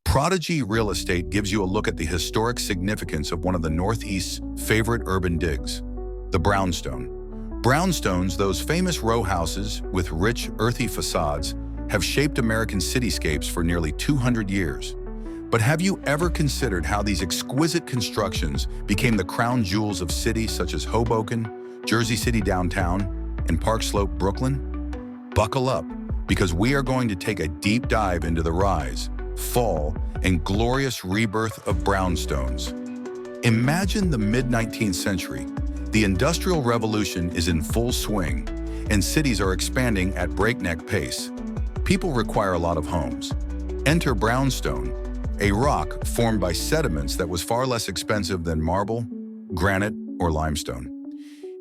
Prodigy Real Estate gives you a look at the historic significance of one of the Northeast's favorite urban digs, the brownstone. Brownstones, those famous row houses with rich, earthy facades, have shaped American cityscapes for nearly 200 years. But have you ever considered how these exquisite constructions became the crown jewels of cities such as Hoboken, Jersey City downtown, and Park Slope, Brooklyn? Buckle up, because we are going to take a deep dive into the rise, fall, and glorious rebirth of brownstones. Imagine the mid-19th century. The Industrial Revolution is in full swing, and cities are expanding at breakneck pace. People require a lot of homes. Enter brownstone, a rock formed by sediments that was far less expensive than marble, granite, or limestone.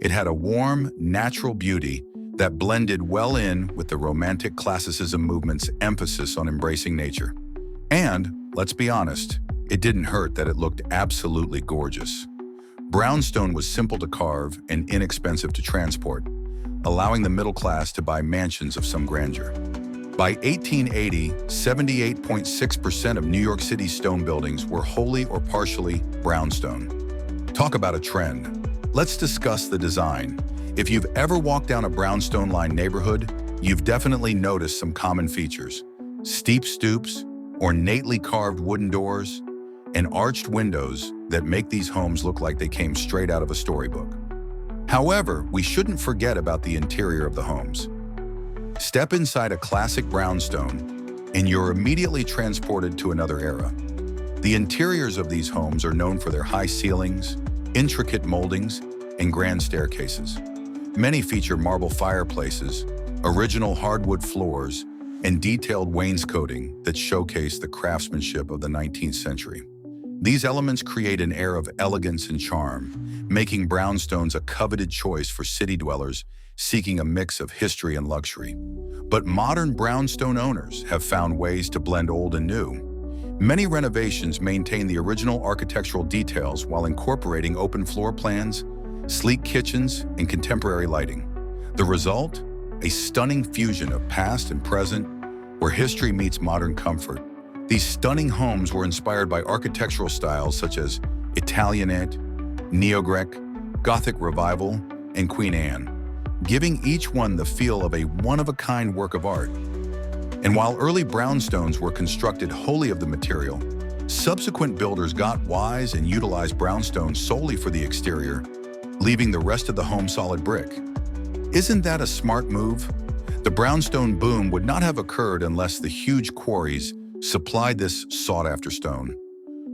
It had a warm, natural beauty that blended well in with the Romantic Classicism movement's emphasis on embracing nature. And, let's be honest, it didn't hurt that it looked absolutely gorgeous. Brownstone was simple to carve and inexpensive to transport, allowing the middle class to buy mansions of some grandeur. By 1880, 78.6% of New York City's stone buildings were wholly or partially brownstone. Talk about a trend. Let's discuss the design. If you've ever walked down a brownstone-lined neighborhood, you've definitely noticed some common features. Steep stoops, ornately carved wooden doors, and arched windows that make these homes look like they came straight out of a storybook. However, we shouldn't forget about the interior of the homes. Step inside a classic brownstone, and you're immediately transported to another era. The interiors of these homes are known for their high ceilings, intricate moldings, and grand staircases. Many feature marble fireplaces, original hardwood floors, and detailed wainscoting that showcase the craftsmanship of the 19th century. These elements create an air of elegance and charm, making brownstones a coveted choice for city dwellers seeking a mix of history and luxury. But modern brownstone owners have found ways to blend old and new. Many renovations maintain the original architectural details while incorporating open floor plans, sleek kitchens, and contemporary lighting. The result? A stunning fusion of past and present, where history meets modern comfort. These stunning homes were inspired by architectural styles such as Italianate, Neo-Gothic, Gothic Revival, and Queen Anne, giving each one the feel of a one-of-a-kind work of art. And while early brownstones were constructed wholly of the material, subsequent builders got wise and utilized brownstone solely for the exterior, leaving the rest of the home solid brick. Isn't that a smart move? The brownstone boom would not have occurred unless the huge quarries supplied this sought-after stone.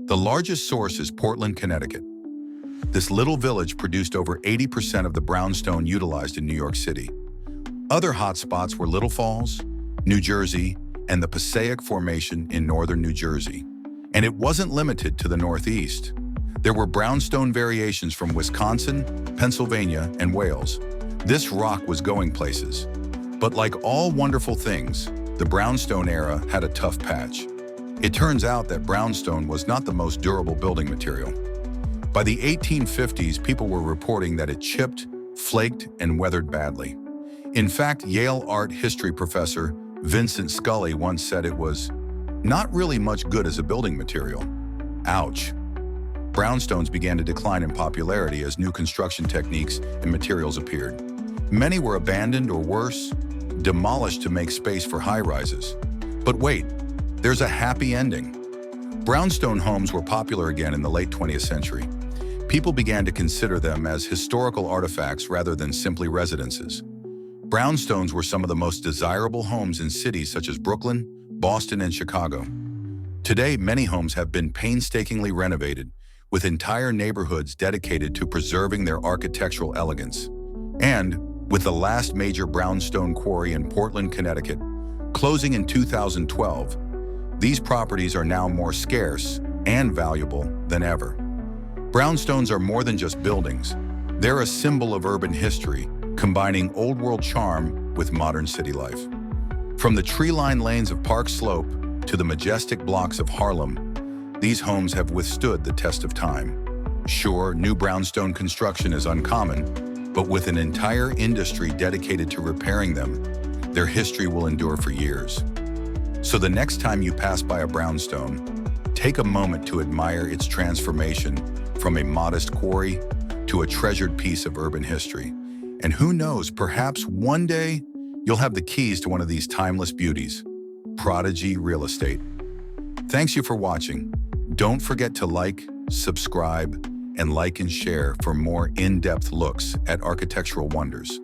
The largest source is Portland, Connecticut. This little village produced over 80% of the brownstone utilized in New York City. Other hotspots were Little Falls, New Jersey, and the Passaic Formation in northern New Jersey. And it wasn't limited to the Northeast. There were brownstone variations from Wisconsin, Pennsylvania, and Wales. This rock was going places. But like all wonderful things, the brownstone era had a tough patch. It turns out that brownstone was not the most durable building material. By the 1850s, people were reporting that it chipped, flaked, and weathered badly. In fact, Yale art history professor Vincent Scully once said it was not really much good as a building material. Ouch. Brownstones began to decline in popularity as new construction techniques and materials appeared. Many were abandoned or worse, demolished to make space for high-rises. But wait, there's a happy ending. Brownstone homes were popular again in the late 20th century. People began to consider them as historical artifacts rather than simply residences. Brownstones were some of the most desirable homes in cities such as Brooklyn, Boston, and Chicago. Today, many homes have been painstakingly renovated, with entire neighborhoods dedicated to preserving their architectural elegance. And, with the last major brownstone quarry in Portland, Connecticut, closing in 2012, these properties are now more scarce and valuable than ever. Brownstones are more than just buildings. They're a symbol of urban history, combining old-world charm with modern city life. From the tree-lined lanes of Park Slope to the majestic blocks of Harlem, these homes have withstood the test of time. Sure, new brownstone construction is uncommon, but with an entire industry dedicated to repairing them, their history will endure for years. So the next time you pass by a brownstone, take a moment to admire its transformation from a modest quarry to a treasured piece of urban history. And who knows, perhaps one day you'll have the keys to one of these timeless beauties. Prodigy Real Estate. Thanks you for watching. Don't forget to like, subscribe, and share for more in-depth looks at architectural wonders.